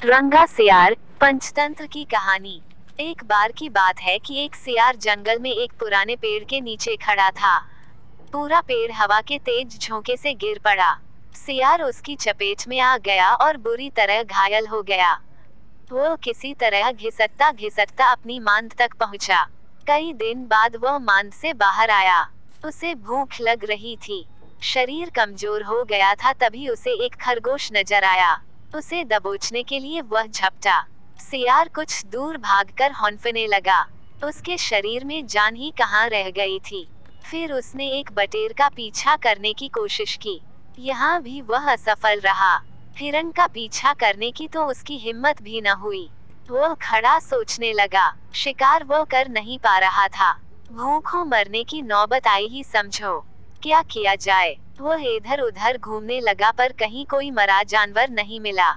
रंगा सियार पंचतंत्र की कहानी। एक बार की बात है कि एक सियार जंगल में एक पुराने पेड़ के नीचे खड़ा था। पूरा पेड़ हवा के तेज झोंके से गिर पड़ा। सियार उसकी चपेट में आ गया और बुरी तरह घायल हो गया। वो किसी तरह घिसटता घिसटता अपनी मांद तक पहुंचा। कई दिन बाद वह मांद से बाहर आया। उसे भूख लग रही थी। शरीर कमजोर हो गया था, तभी उसे एक खरगोश नजर आया। उसे दबोचने के लिए वह झपटा। सियार कुछ दूर भागकर हौंफने लगा। उसके शरीर में जान ही कहाँ रह गई थी। फिर उसने एक बटेर का पीछा करने की कोशिश की। यहाँ भी वह असफल रहा। हिरण का पीछा करने की तो उसकी हिम्मत भी न हुई। वह खड़ा सोचने लगा। शिकार वह कर नहीं पा रहा था। भूखों मरने की नौबत आई ही समझो। क्या किया जाए। वह इधर उधर घूमने लगा, पर कहीं कोई मरा जानवर नहीं मिला।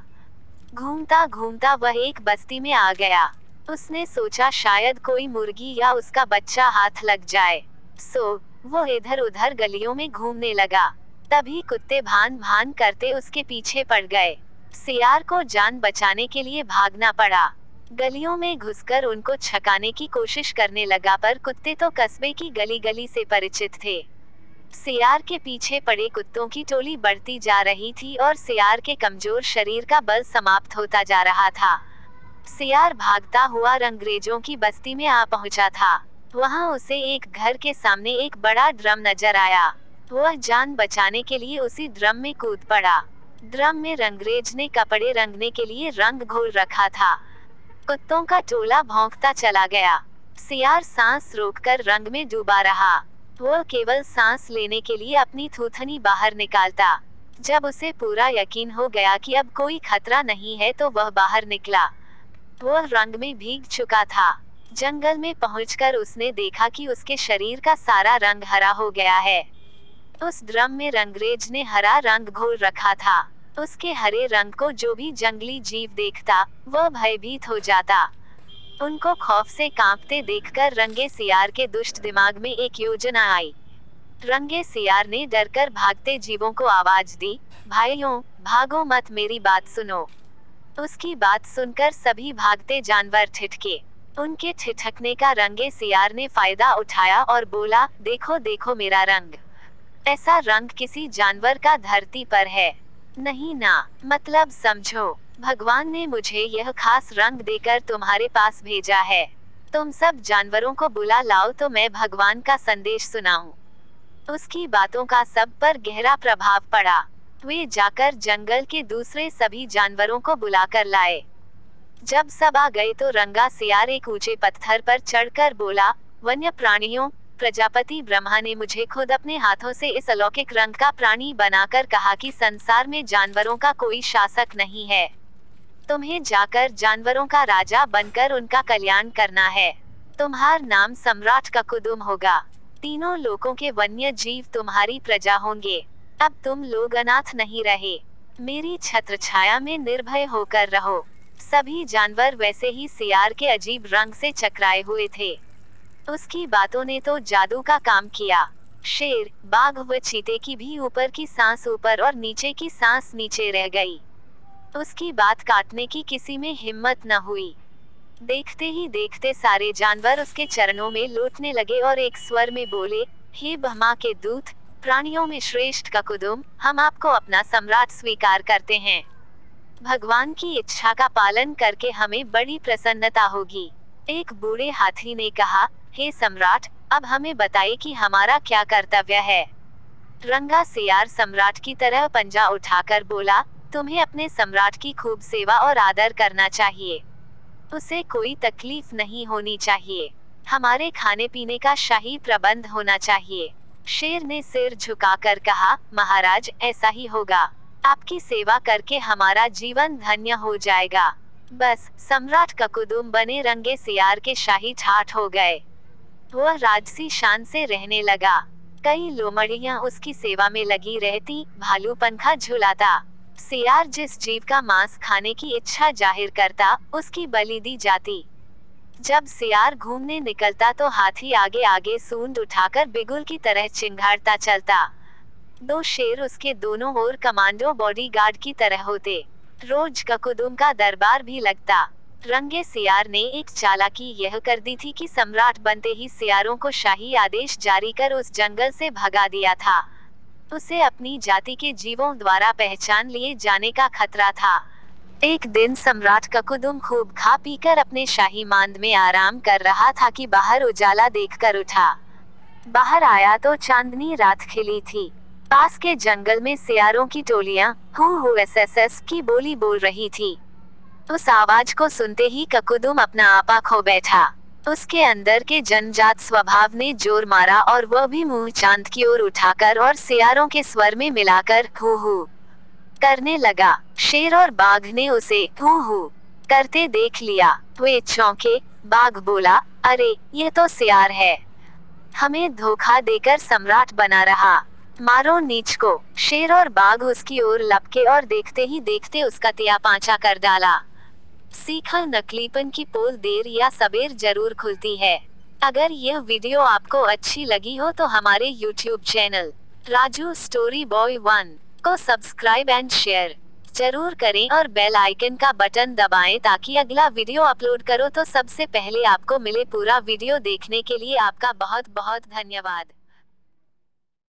घूमता घूमता वह एक बस्ती में आ गया। उसने सोचा शायद कोई मुर्गी या उसका बच्चा हाथ लग जाए। सो वो इधर उधर गलियों में घूमने लगा। तभी कुत्ते भान भान करते उसके पीछे पड़ गए। सियार को जान बचाने के लिए भागना पड़ा। गलियों में घुसकर उनको छकाने की कोशिश करने लगा, पर कुत्ते तो कस्बे की गली गली से परिचित थे। सियार के पीछे पड़े कुत्तों की टोली बढ़ती जा रही थी और सियार के कमजोर शरीर का बल समाप्त होता जा रहा था। सियार भागता हुआ अंग्रेजों की बस्ती में आ पहुंचा था। वहां उसे एक घर के सामने एक बड़ा ड्रम नजर आया। वह जान बचाने के लिए उसी ड्रम में कूद पड़ा। ड्रम में अंग्रेज ने कपड़े रंगने के लिए रंग घोल रखा था। कुत्तों का टोला भौंकता चला गया। सियार सांस रोककर रंग में डूबा रहा। वह केवल सांस लेने के लिए अपनी थूथनी बाहर निकालता। जब उसे पूरा यकीन हो गया कि अब कोई खतरा नहीं है, तो वह बाहर निकला। वह रंग में भीग चुका था। जंगल में पहुंचकर उसने देखा कि उसके शरीर का सारा रंग हरा हो गया है। उस ड्रम में अंग्रेज ने हरा रंग घोल रखा था। उसके हरे रंग को जो भी जंगली जीव देखता, वह भयभीत हो जाता। उनको खौफ से कांपते देखकर रंगे सियार के दुष्ट दिमाग में एक योजना आई। रंगे सियार ने डरकर भागते जीवों को आवाज दी, भाइयों, भागो मत, मेरी बात सुनो। उसकी बात सुनकर सभी भागते जानवर ठिठके। उनके ठिठकने का रंगे सियार ने फायदा उठाया और बोला, देखो देखो मेरा रंग। ऐसा रंग किसी जानवर का धरती पर है नहीं ना। मतलब समझो, भगवान ने मुझे यह खास रंग देकर तुम्हारे पास भेजा है। तुम सब जानवरों को बुला लाओ तो मैं भगवान का संदेश सुनाऊं। उसकी बातों का सब पर गहरा प्रभाव पड़ा। वे जाकर जंगल के दूसरे सभी जानवरों को बुलाकर लाए। जब सब आ गए तो रंगा सियार एक ऊंचे पत्थर पर चढ़कर बोला, वन्य प्राणियों, प्रजापति ब्रह्मा ने मुझे खुद अपने हाथों से इस अलौकिक रंग का प्राणी बनाकर कहा कि संसार में जानवरों का कोई शासक नहीं है। तुम्हें जाकर जानवरों का राजा बनकर उनका कल्याण करना है। तुम्हारा नाम सम्राट ककुदुम होगा। तीनों लोकों के वन्य जीव तुम्हारी प्रजा होंगे। अब तुम लोग अनाथ नहीं रहे। मेरी छत्र छाया में निर्भय होकर रहो। सभी जानवर वैसे ही सियार के अजीब रंग से चकराए हुए थे। उसकी बातों ने तो जादू का काम किया। शेर, बाघ व चीते की भी ऊपर की सांस ऊपर और नीचे की सांस नीचे रह गई। उसकी बात काटने की किसी में हिम्मत न हुई। देखते ही देखते सारे जानवर उसके चरणों में लौटने लगे और एक स्वर में बोले, हे ब्रह्मा के दूत, प्राणियों में श्रेष्ठ ककुदुम, हम आपको अपना सम्राट स्वीकार करते हैं। भगवान की इच्छा का पालन करके हमें बड़ी प्रसन्नता होगी। एक बूढ़े हाथी ने कहा, हे सम्राट, अब हमें बताइए कि हमारा क्या कर्तव्य है। रंगा सियार सम्राट की तरह पंजा उठाकर बोला, तुम्हें अपने सम्राट की खूब सेवा और आदर करना चाहिए। उसे कोई तकलीफ नहीं होनी चाहिए। हमारे खाने पीने का शाही प्रबंध होना चाहिए। शेर ने सिर झुकाकर कहा, महाराज, ऐसा ही होगा। आपकी सेवा करके हमारा जीवन धन्य हो जाएगा। बस सम्राट ककुदुम बने रंगे सियार के शाही ठाठ हो गए। वह राजसी शान से रहने लगा। कई लोमड़ियां उसकी सेवा में लगी रहती, भालू पंखा झुलाता। सियार जिस जीव का मांस खाने की इच्छा जाहिर करता, उसकी बलि दी जाती। जब सियार घूमने निकलता तो हाथी आगे आगे सूंड उठाकर बिगुल की तरह चिंघाड़ता चलता। दो शेर उसके दोनों ओर कमांडो बॉडीगार्ड की तरह होते। रोज ककुदुम का दरबार भी लगता। रंगे सियार ने एक चालाकी यह कर दी थी कि सम्राट बनते ही सियारों को शाही आदेश जारी कर उस जंगल से भगा दिया था। उसे अपनी जाति के जीवों द्वारा पहचान लिए जाने का खतरा था। एक दिन सम्राट ककुदुम खूब खा पीकर अपने शाही मांद में आराम कर रहा था कि बाहर उजाला देखकर उठा। बाहर आया तो चांदनी रात खिली थी। पास के जंगल में सियारों की टोलियां हू एसएसएस की बोली बोल रही थी। उस आवाज को सुनते ही ककुदुम अपना आपा खो बैठा। उसके अंदर के जनजात स्वभाव ने जोर मारा और वह भी मुंह चांद की ओर उठाकर और सियारों के स्वर में मिलाकर हू हू करने लगा। शेर और बाघ ने उसे हू हू करते देख लिया। वे चौंके। बाघ बोला, अरे ये तो सियार है, हमें धोखा देकर सम्राट बना रहा, मारो नीच को। शेर और बाघ उसकी ओर लपके और देखते ही देखते उसका तिया पांचा कर डाला। सीखा, नकलीपन की पोल देर या सबेर जरूर खुलती है। अगर यह वीडियो आपको अच्छी लगी हो तो हमारे YouTube channel Raju story boy 1 को सब्सक्राइब एंड शेयर जरूर करें और बेल आइकन का बटन दबाएं ताकि अगला वीडियो अपलोड करो तो सबसे पहले आपको मिले। पूरा वीडियो देखने के लिए आपका बहुत बहुत धन्यवाद।